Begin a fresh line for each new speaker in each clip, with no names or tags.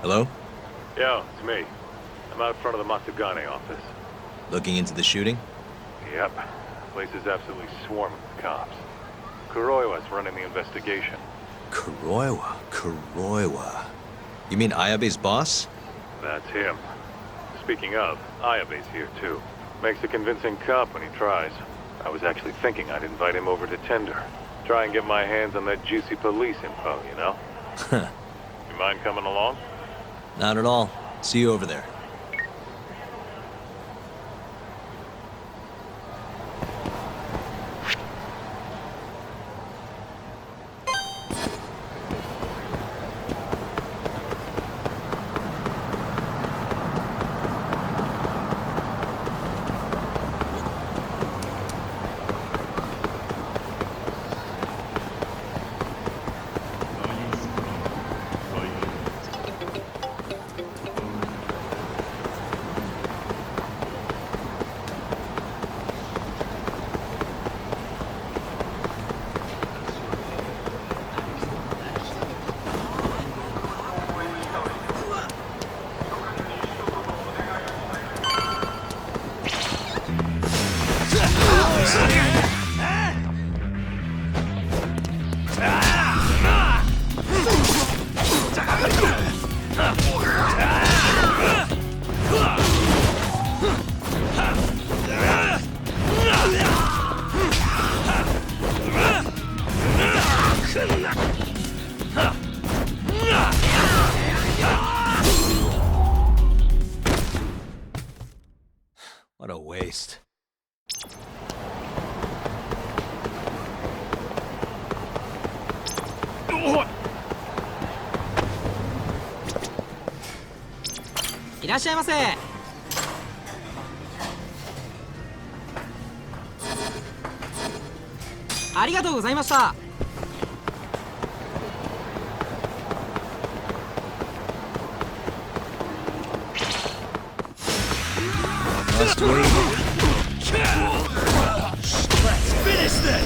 Hello?
Yo, it's me. I'm out front of the Matsugane office.
Looking into the shooting?
Yep. Place is absolutely swarming with cops. Kuroiwa's running the investigation.
Kuroiwa. You mean Ayabe's boss?
That's him. Speaking of, Ayabe's here too. Makes a convincing cop when he tries. I was actually thinking I'd invite him over to Tender. Try and get my hands on that juicy police info, you know? You mind coming along?
Not at all. See you over there. What a waste. Must wait.
Let's finish this!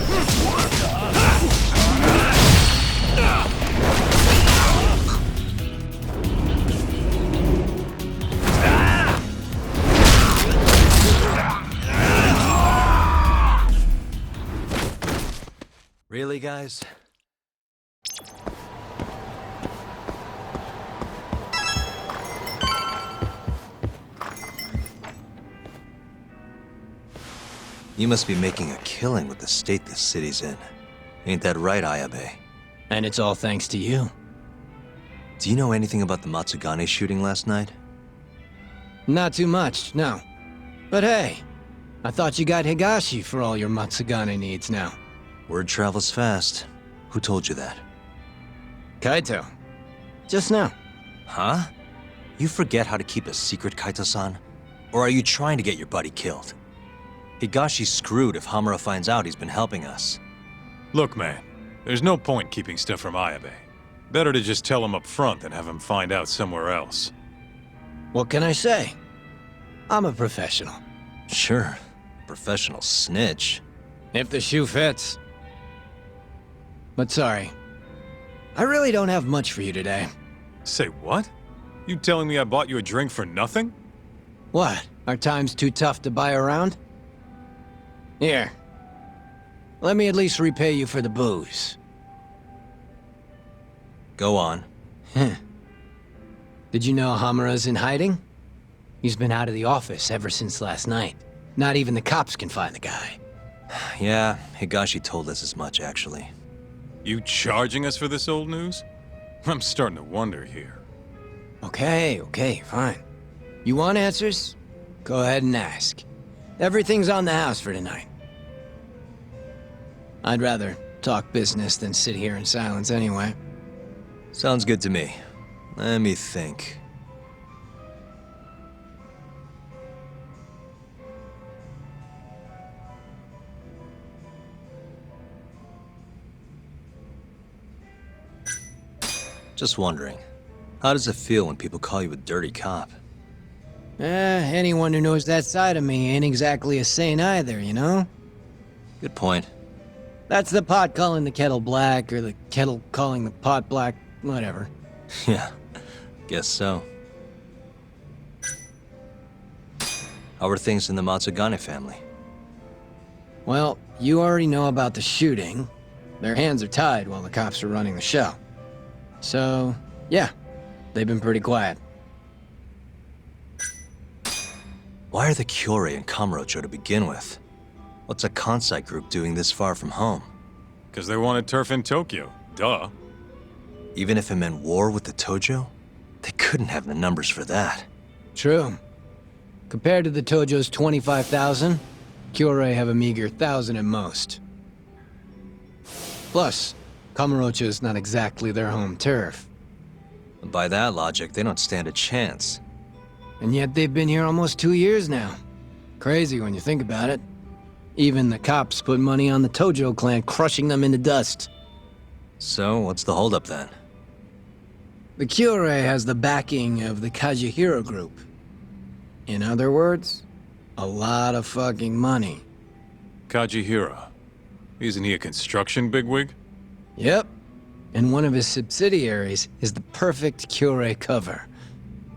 Really, guys? You must be making a killing with the state this city's in. Ain't that right, Ayabe?
And it's all thanks to you.
Do you know anything about the Matsugane shooting last night?
Not too much, no. But hey, I thought you got Higashi for all your Matsugane needs now.
Word travels fast. Who told you that?
Kaito. Just now.
Huh? You forget how to keep a secret, Kaito-san? Or are you trying to get your buddy killed? Higashi's screwed if Hamura finds out he's been helping us.
Look, man, there's no point keeping stuff from Ayabe. Better to just tell him up front than have him find out somewhere else.
What can I say? I'm a professional.
Sure. Professional snitch.
If the shoe fits. But sorry. I really don't have much for you today.
Say what? You telling me I bought you a drink for nothing?
What? Are times too tough to buy around? Here. Let me at least repay you for the booze.
Go on.
Did you know Hamura's in hiding? He's been out of the office ever since last night. Not even the cops can find the guy.
Yeah, Higashi told us as much, actually.
You charging us for this old news? I'm starting to wonder here.
Okay, fine. You want answers? Go ahead and ask. Everything's on the house for tonight. I'd rather talk business than sit here in silence anyway.
Sounds good to me. Let me think. Just wondering, how does it feel when people call you a dirty cop?
Anyone who knows that side of me ain't exactly a saint either, you know?
Good point.
That's the pot calling the kettle black, or the kettle calling the pot black. whatever.
Yeah, guess so. How are things in the Matsugane family?
Well, you already know about the shooting. Their hands are tied while the cops are running the show. So, yeah, they've been pretty quiet.
Why are the Kyorei in Kamurocho to begin with? What's a Kansai group doing this far from home?
Because they wanted turf in Tokyo. Duh.
Even if it meant war with the Tojo? They couldn't have the numbers for that.
True. Compared to the Tojo's 25,000, Kyorei have a meager 1,000 at most. Plus, Kamurocho is not exactly their home turf.
By that logic, they don't stand a chance.
And yet they've been here almost 2 years now. Crazy when you think about it. Even the cops put money on the Tojo clan crushing them into dust.
So, what's the holdup then?
The Kyorei has the backing of the Kajihiro group. In other words, a lot of fucking money.
Kajihira. Isn't he a construction bigwig?
Yep. And one of his subsidiaries is the perfect Kyorei cover.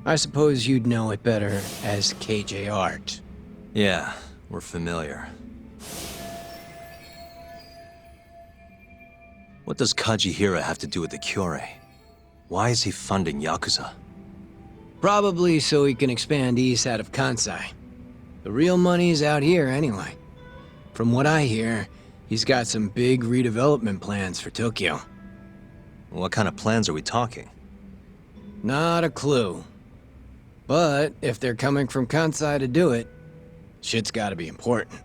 I suppose you'd know it better as KJ Art.
Yeah, we're familiar. What does Kajihira have to do with the Kyorei? Why is he funding Yakuza?
Probably so he can expand east out of Kansai. The real money's out here anyway. From what I hear, he's got some big redevelopment plans for Tokyo.
What kind of plans are we talking?
Not a clue. But if they're coming from Kansai to do it, shit's gotta be important.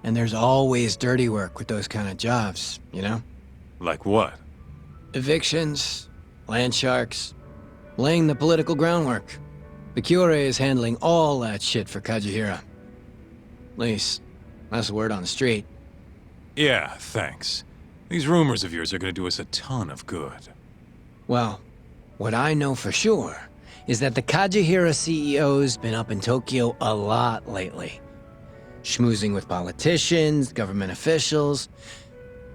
And there's always dirty work with those kind of jobs, you know?
Like what?
Evictions, land sharks, laying the political groundwork. The Kyorei is handling all that shit for Kajihira. At least, that's the word on the street.
Yeah, thanks. These rumors of yours are gonna do us a ton of good.
Well, what I know for sure is that the Kajihira CEO's been up in Tokyo a lot lately. Schmoozing with politicians, government officials,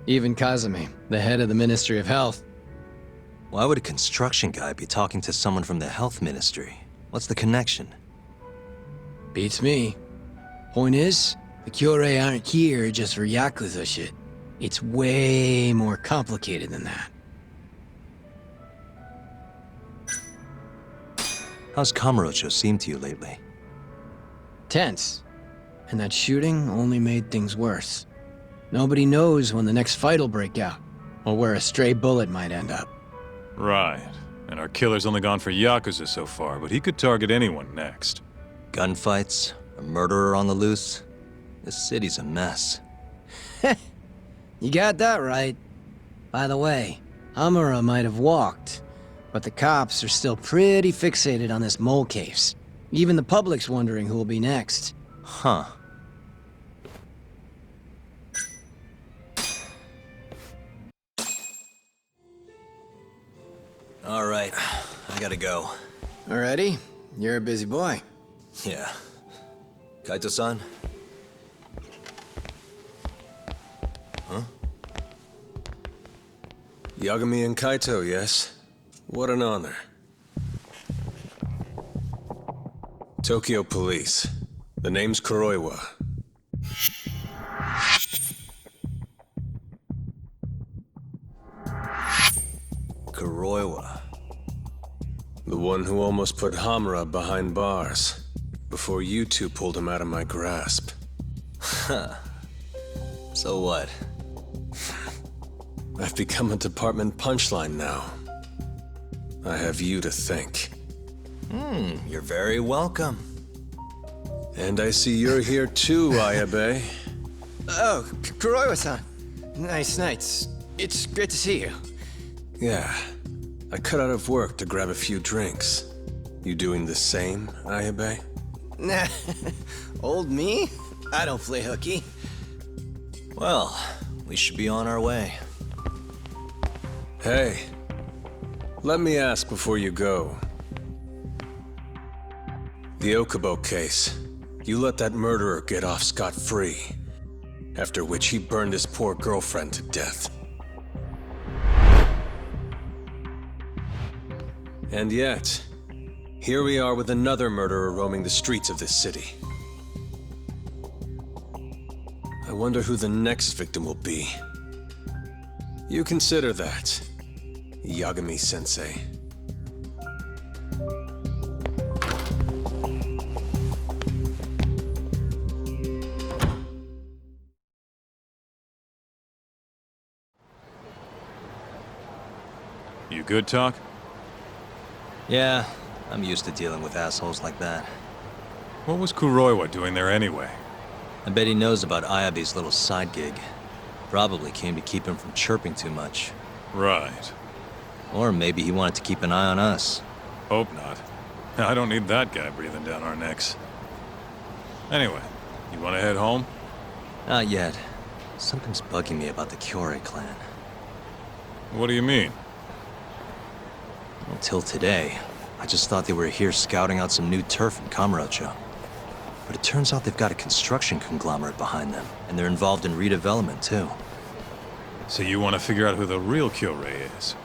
even Kazumi, the head of the Ministry of Health.
Why would a construction guy be talking to someone from the health ministry? What's the connection?
Beats me. Point is, the Kyorei aren't here just for Yakuza shit. It's way more complicated than that.
How's Kamurocho seemed to you lately?
Tense. And that shooting only made things worse. Nobody knows when the next fight'll break out, or where a stray bullet might end up.
Right. And our killer's only gone for Yakuza so far, but he could target anyone next.
Gunfights? A murderer on the loose? This city's a mess.
You got that right. By the way, Hamura might have walked, but the cops are still pretty fixated on this mole case. Even the public's wondering who'll be next.
Huh. All right, I gotta go.
Already? You're a busy boy.
Yeah. Kaito-san? Huh?
Yagami and Kaito, yes? What an honor. Tokyo Police. The name's Kuroiwa.
Kuroiwa.
The one who almost put Hamura behind bars, before you two pulled him out of my grasp.
Huh. So what?
I've become a department punchline now. I have you to thank.
You're very welcome.
And I see you're here too, Ayabe.
Oh, Kuroiwa-san. Nice nights. It's great to see you.
Yeah. I cut out of work to grab a few drinks. You doing the same, Ayabe?
Nah, old me? I don't play hooky.
Well, we should be on our way.
Hey, let me ask before you go. The Okubo case. You let that murderer get off scot-free. After which he burned his poor girlfriend to death. And yet, here we are with another murderer roaming the streets of this city. I wonder who the next victim will be. You consider that, Yagami-sensei.
You good, Talk?
Yeah, I'm used to dealing with assholes like that.
What was Kuroiwa doing there anyway?
I bet he knows about Ayabe's little side gig. Probably came to keep him from chirping too much.
Right.
Or maybe he wanted to keep an eye on us.
Hope not. I don't need that guy breathing down our necks. Anyway, you want to head home?
Not yet. Something's bugging me about the Kyorei clan.
What do you mean?
Until today, I just thought they were here scouting out some new turf in Kamurocho. But it turns out they've got a construction conglomerate behind them, and they're involved in redevelopment too.
So you want to figure out who the real Kyorei is?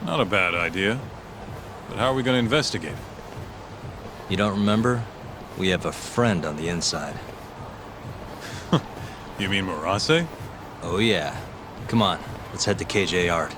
Not a bad idea. But how are we going to investigate it?
You don't remember? We have a friend on the inside.
You mean Murase?
Oh yeah. Come on, let's head to KJ Art.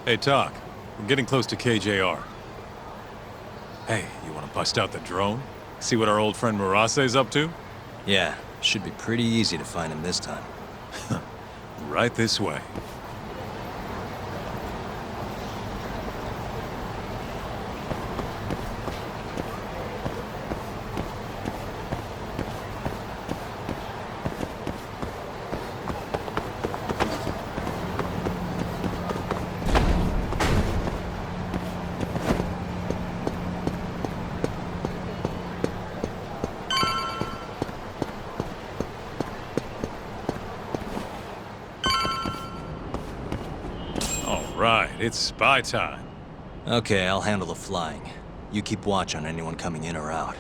Hey, Talk. We're getting close to KJR. Hey, you want to bust out the drone? See what our old friend Murase's up to?
Yeah, should be pretty easy to find him this time.
Right this way. Right, it's spy time.
Okay, I'll handle the flying. You keep watch on anyone coming in or out.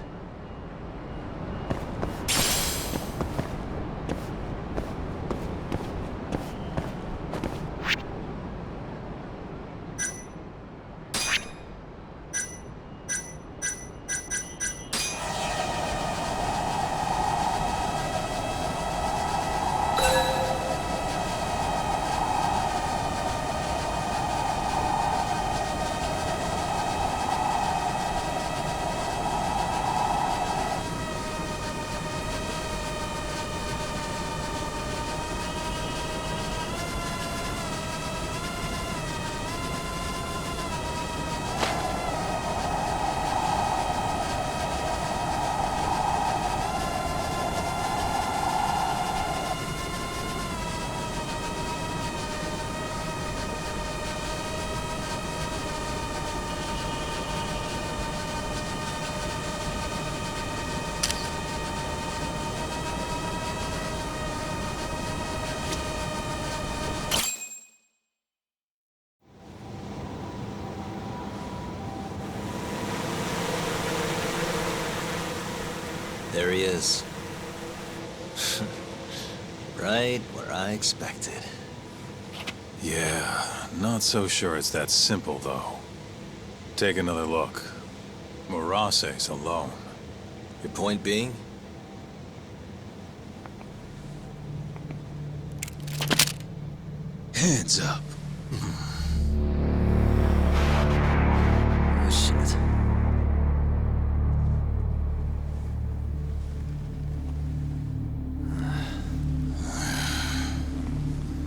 There he is. Right where I expected.
Yeah, not so sure it's that simple, though. Take another look. Murase's alone.
Your point being?
Hands up.
Oh, shit.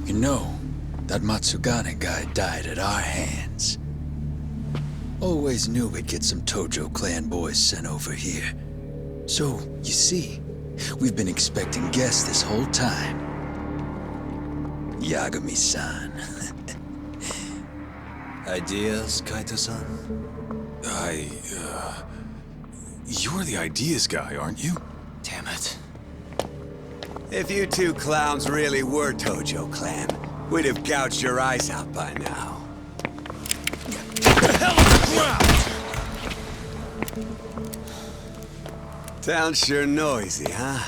You know, that Matsugane guy died at our hands. Always knew we'd get some Tojo clan boys sent over here. So, you see, we've been expecting guests this whole time. Yagami-san.
Ideas, Kaito-san?
You're the ideas guy, aren't you?
Damn it.
If you two clowns really were Tojo Clan, we'd have gouged your eyes out by now. Get the hell on the ground! Town's sure noisy, huh?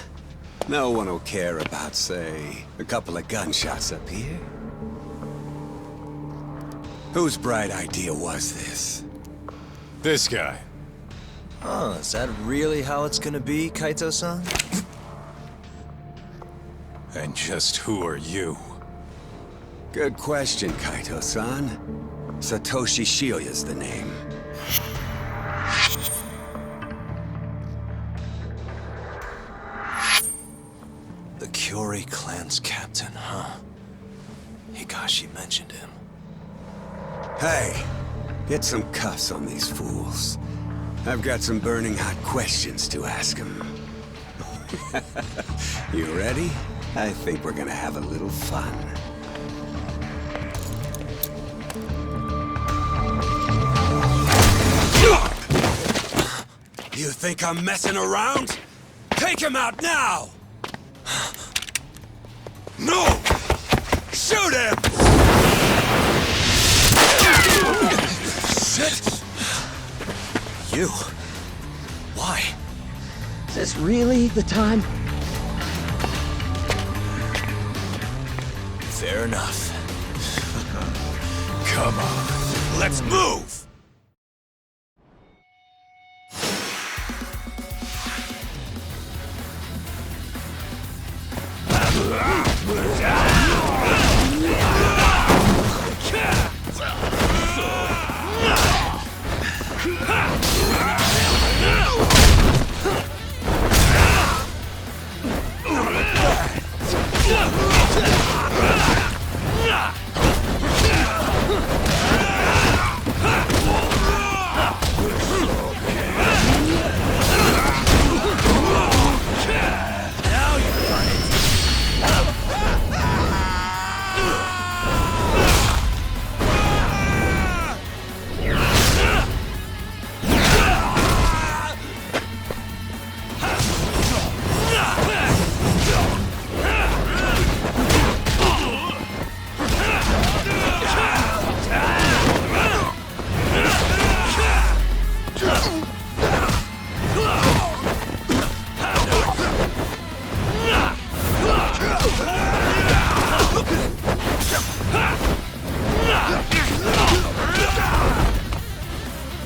No one will care about, say, a couple of gunshots up here. Whose bright idea was this?
This guy.
Oh, is that really how it's gonna be, Kaito-san?
And just who are you?
Good question, Kaito-san. Satoshi Shioya's the name.
The Kyori clan's captain, huh? Higashi mentioned him.
Hey, get some cuffs on these fools. I've got some burning hot questions to ask them. You ready? I think we're gonna have a little fun. You think I'm messing around? Take him out now! No! Shoot him!
Shit! You? Why?
Is this really the time?
Fair enough.
Come on.
Let's move!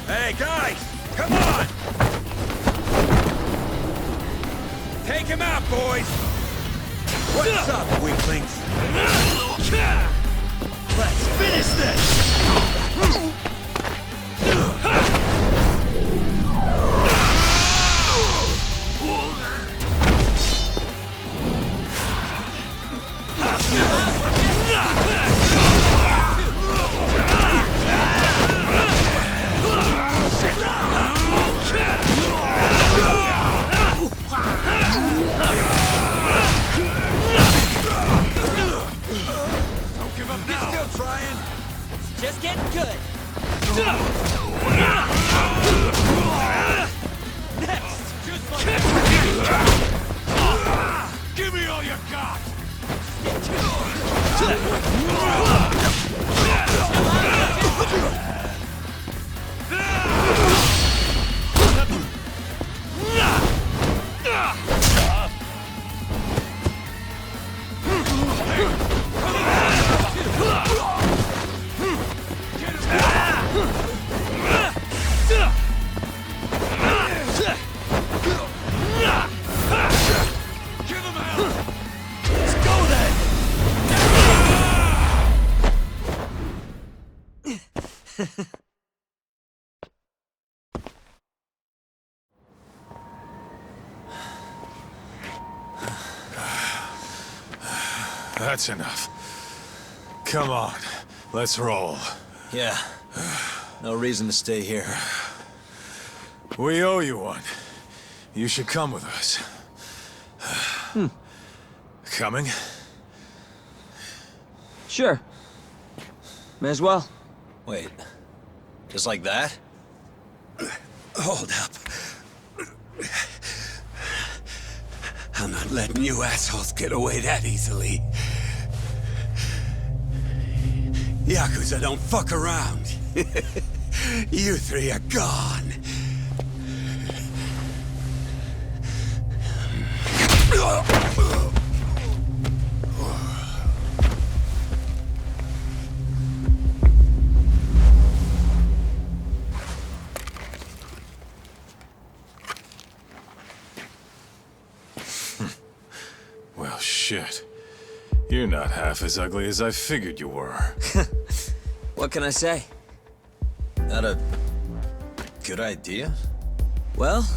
Hey, guys! Come on! Take him out, boys! What's up, weaklings? Let's finish this!
Just getting good. Next!
Give me all you got! That's enough. Come on, let's roll.
Yeah. No reason to stay here.
We owe you one. You should come with us. Coming?
Sure. May as well.
Wait, just like that?
Hold up. I'm not letting you assholes get away that easily. Yakuza don't fuck around. You three are gone.
Well, shit. You're not half as ugly as I figured you were.
What can I say?
Not a good idea?
Well,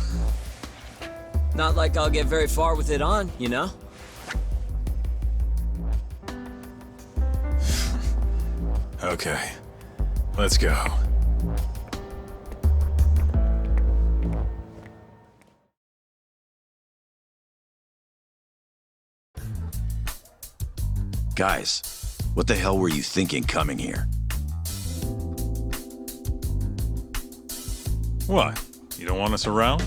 not like I'll get very far with it on, you know?
Okay, let's go.
Guys, what the hell were you thinking coming here?
What? You don't want us around?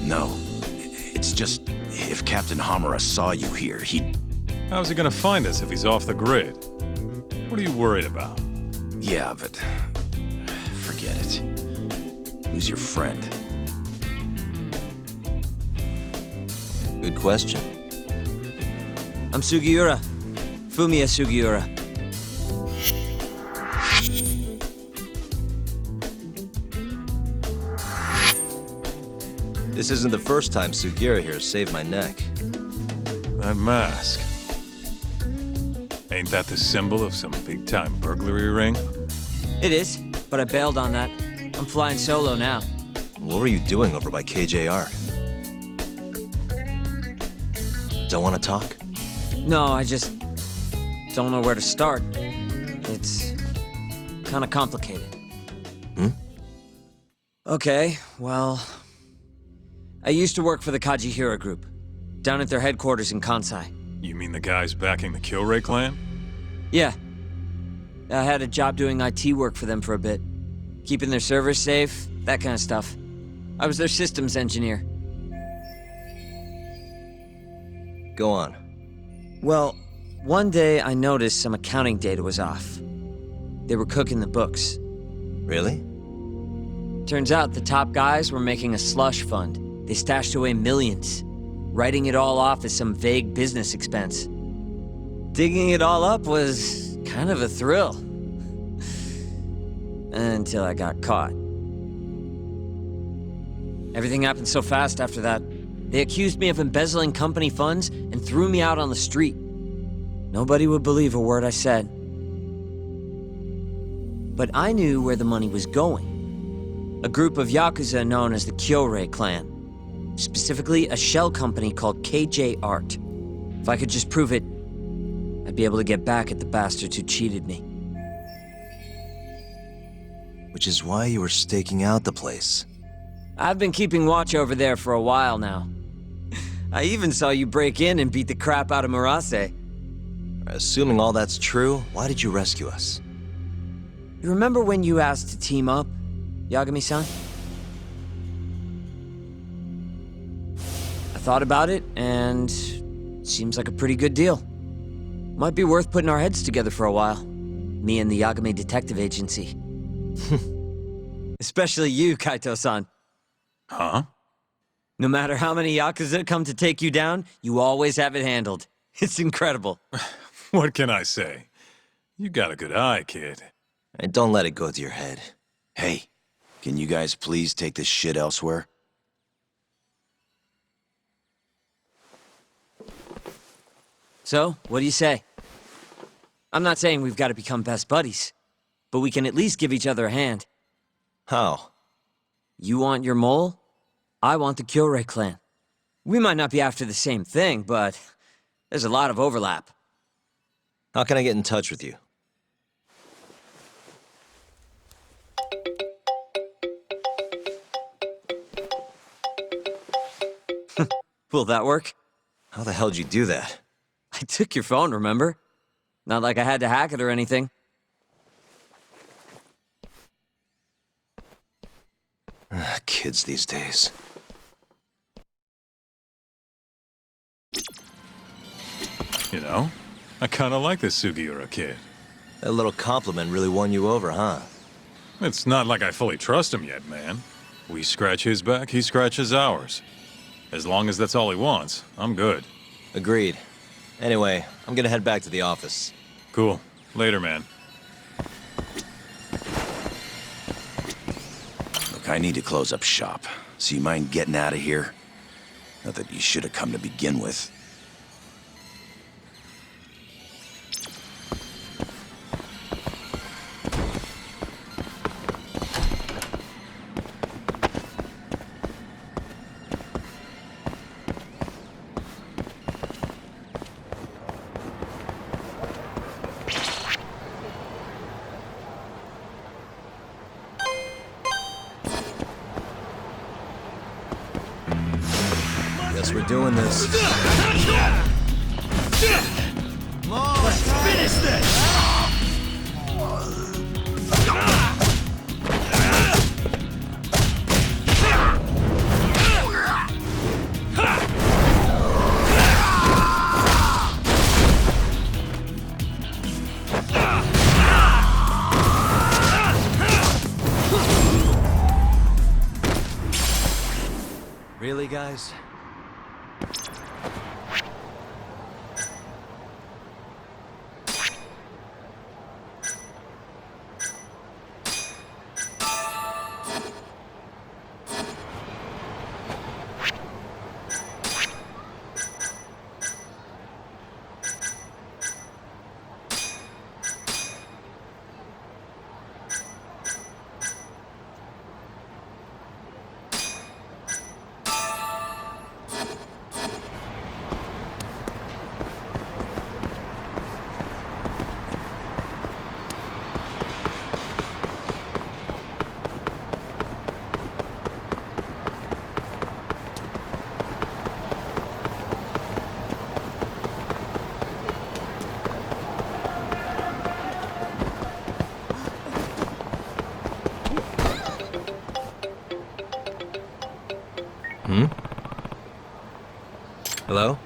No. It's just, if Captain Hamura saw you here, he'd...
How's he gonna find us if he's off the grid? What are you worried about?
Yeah, but... forget it. Who's your friend?
Good question.
I'm Sugiura. Fumiya Sugiura.
This isn't the first time Sugiura here has saved my neck.
That mask. Ain't that the symbol of some big-time burglary ring?
It is, but I bailed on that. I'm flying solo now.
What were you doing over by KJR? Don't want to talk?
No, I just don't know where to start. It's kind of complicated. Okay, well... I used to work for the Kajihira Group, down at their headquarters in Kansai.
You mean the guys backing the Killray clan?
Yeah. I had a job doing IT work for them for a bit. Keeping their servers safe, that kind of stuff. I was their systems engineer.
Go on.
Well, one day I noticed some accounting data was off. They were cooking the books.
Really?
Turns out the top guys were making a slush fund. They stashed away millions, writing it all off as some vague business expense. Digging it all up was kind of a thrill. Until I got caught. Everything happened so fast after that. They accused me of embezzling company funds and threw me out on the street. Nobody would believe a word I said. But I knew where the money was going. A group of Yakuza known as the Kyorai clan. Specifically, a shell company called KJ Art. If I could just prove it, I'd be able to get back at the bastards who cheated me.
Which is why you were staking out the place.
I've been keeping watch over there for a while now. I even saw you break in and beat the crap out of Murase.
Assuming all that's true, why did you rescue us?
You remember when you asked to team up, Yagami-san? I thought about it, and seems like a pretty good deal. Might be worth putting our heads together for a while. Me and the Yagami Detective Agency. Especially you, Kaito-san.
Huh?
No matter how many Yakuza come to take you down, you always have it handled. It's incredible.
What can I say? You got a good eye, kid.
And don't let it go to your head.
Hey, can you guys please take this shit elsewhere?
So, what do you say? I'm not saying we've got to become best buddies, but we can at least give each other a hand.
How?
You want your mole? I want the Kyorai clan. We might not be after the same thing, but there's a lot of overlap.
How can I get in touch with you?
Will that work?
How the hell did you do that?
I took your phone, remember? Not like I had to hack it or anything.
Kids these days.
You know, I kinda like this Sugiura kid.
That little compliment really won you over, huh?
It's not like I fully trust him yet, man. We scratch his back, he scratches ours. As long as that's all he wants, I'm good.
Agreed. Anyway, I'm gonna head back to the office.
Cool. Later, man.
Look, I need to close up shop. So you mind getting out of here? Not that you should have come to begin with.
Guess we're doing this.
Finish this!
Really, guys? Hello?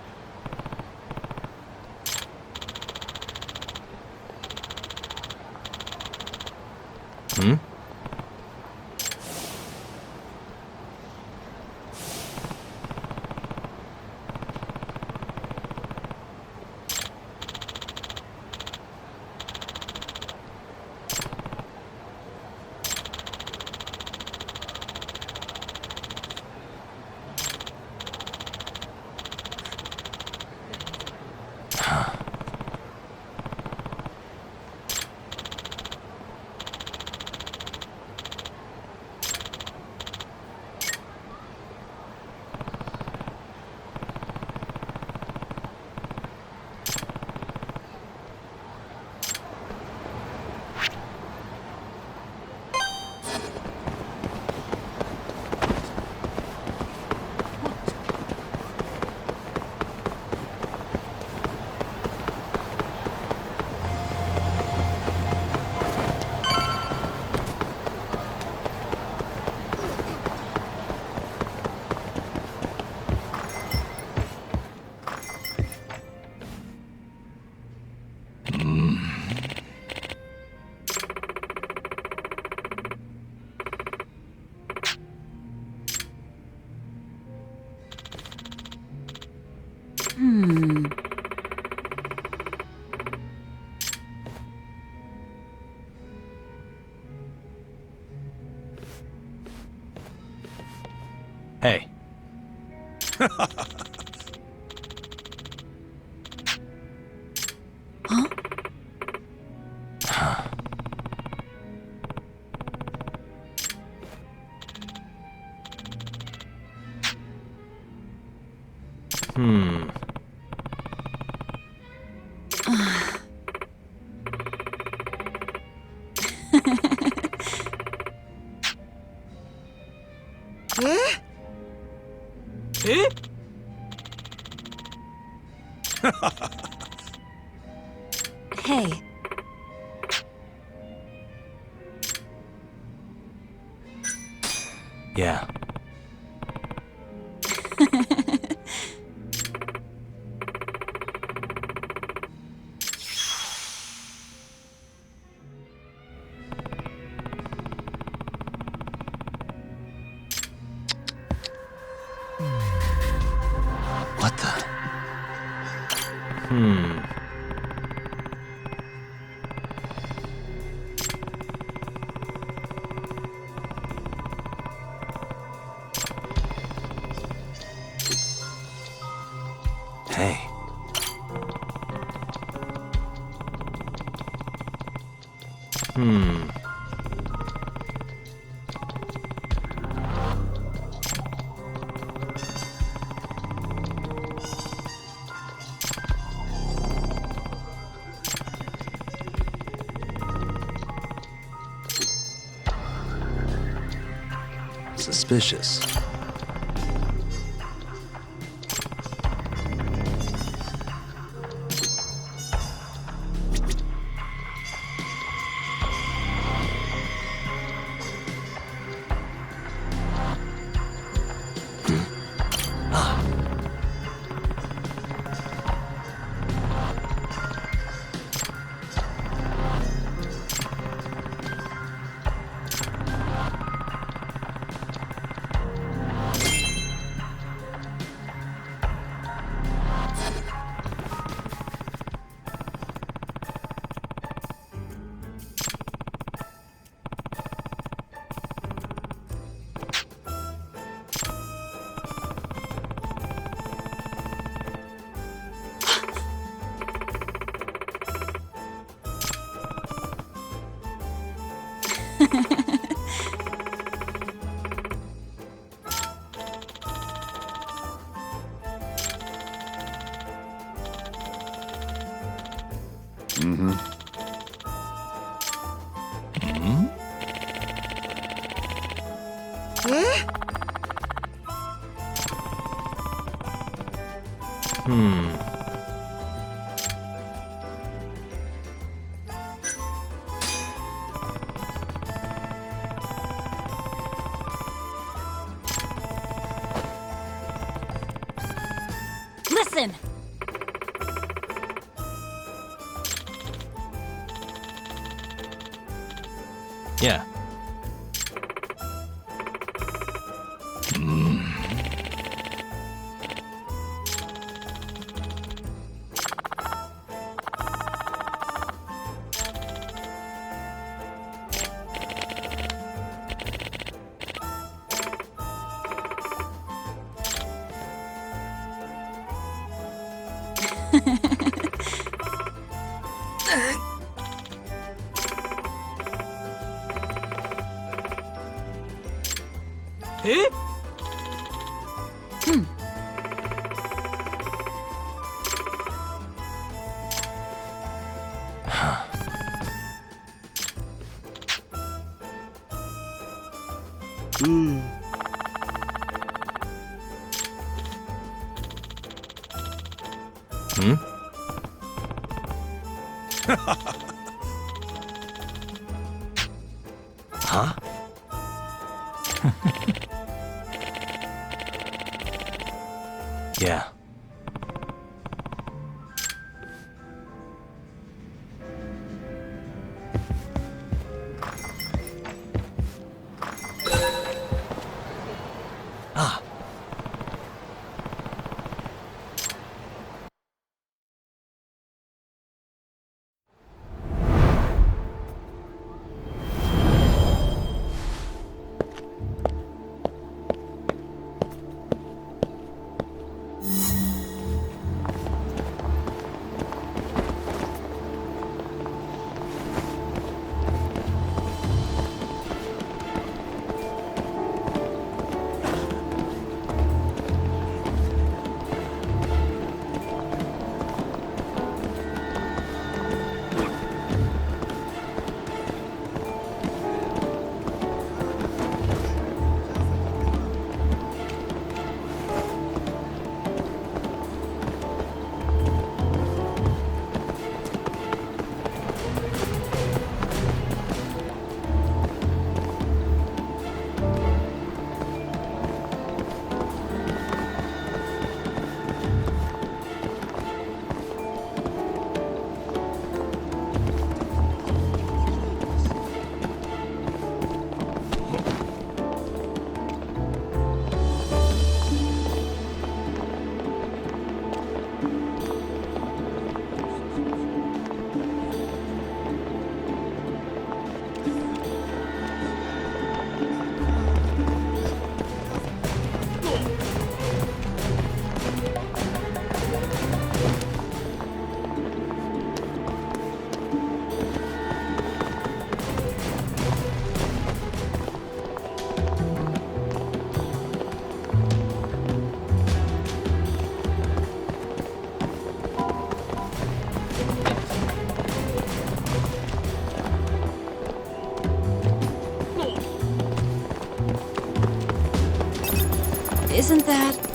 Hey.
Hey.
Yeah. What the? Hey. Suspicious.
Listen!
Yeah. Huh? Yeah. Ah.
Isn't that...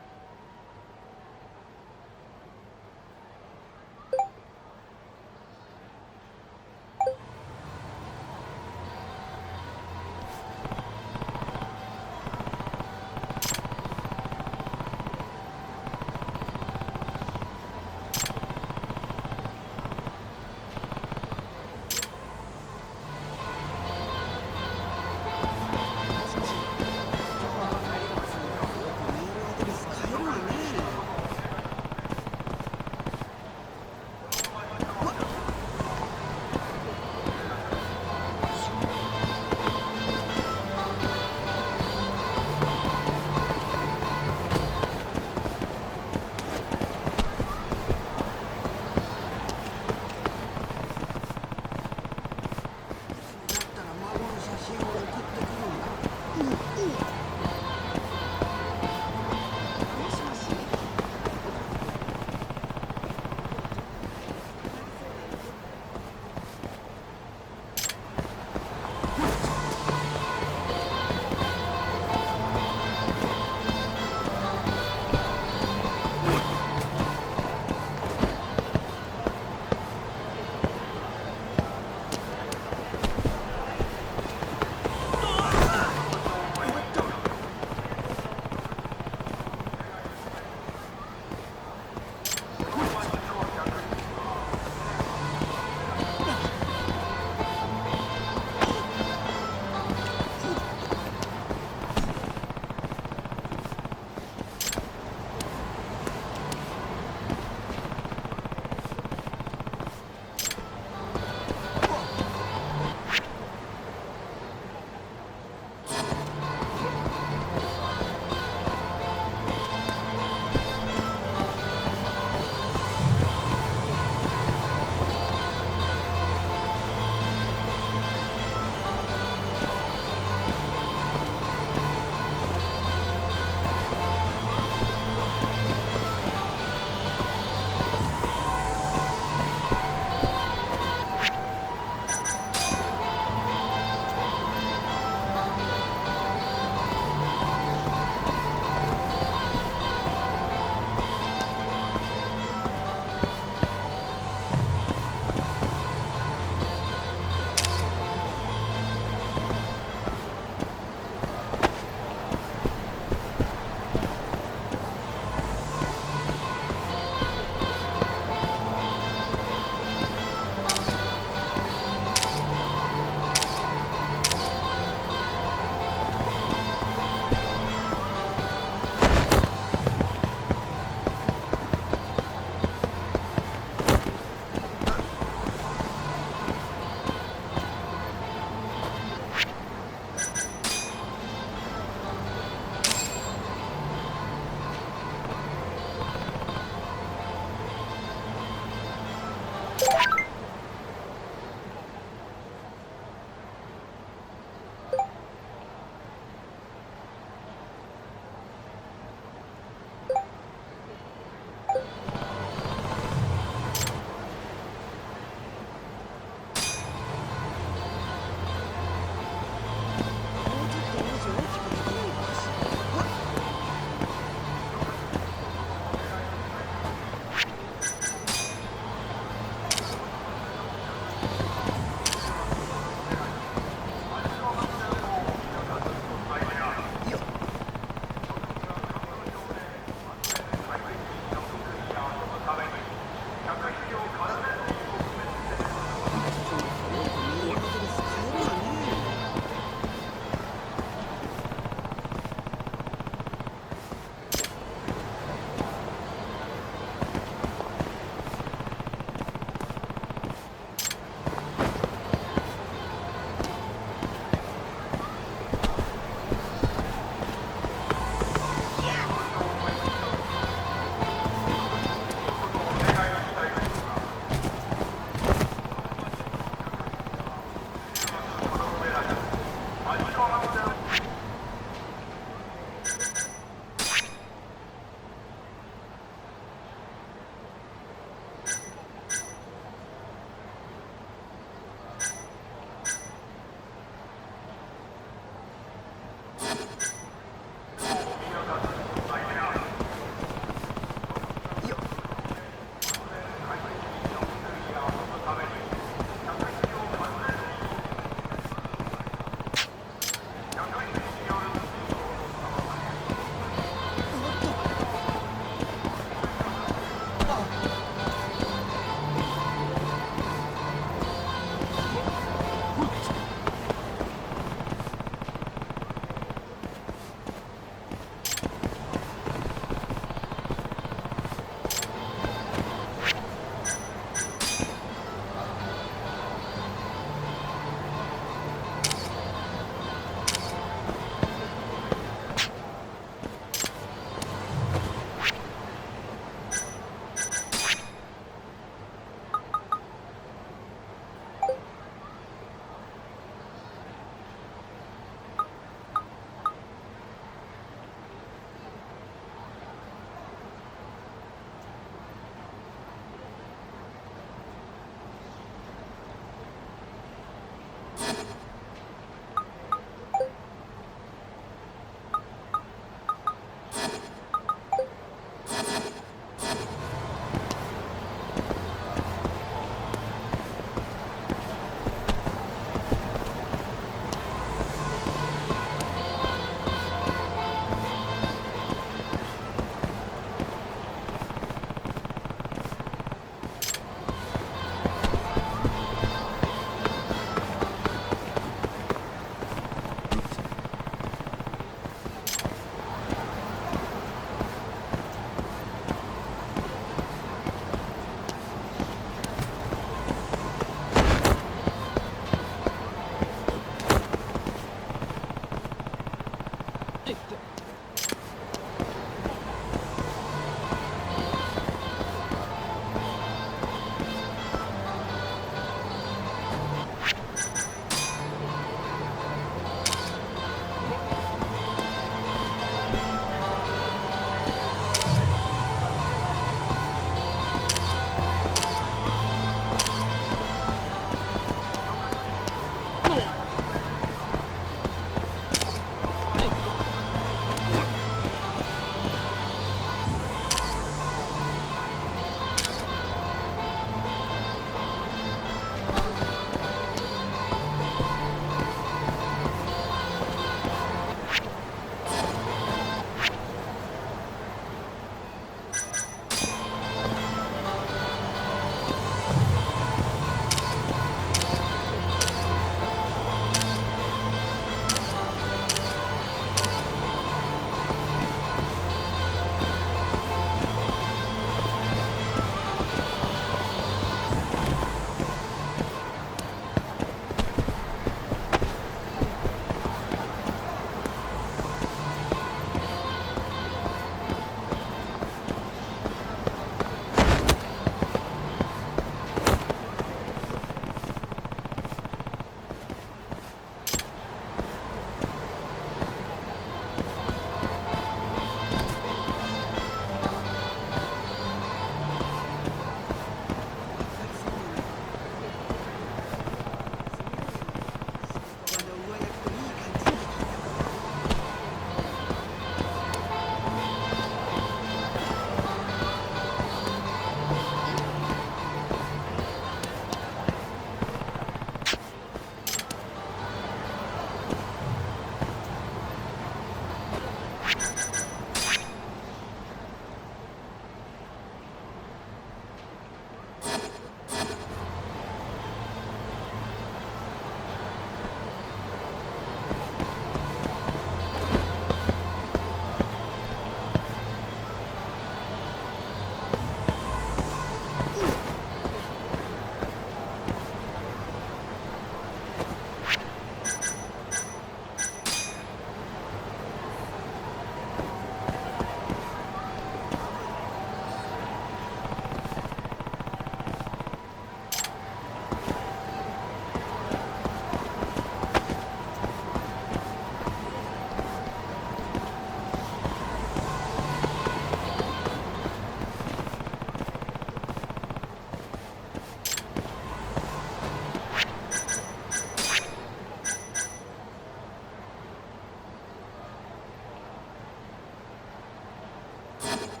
Thank you.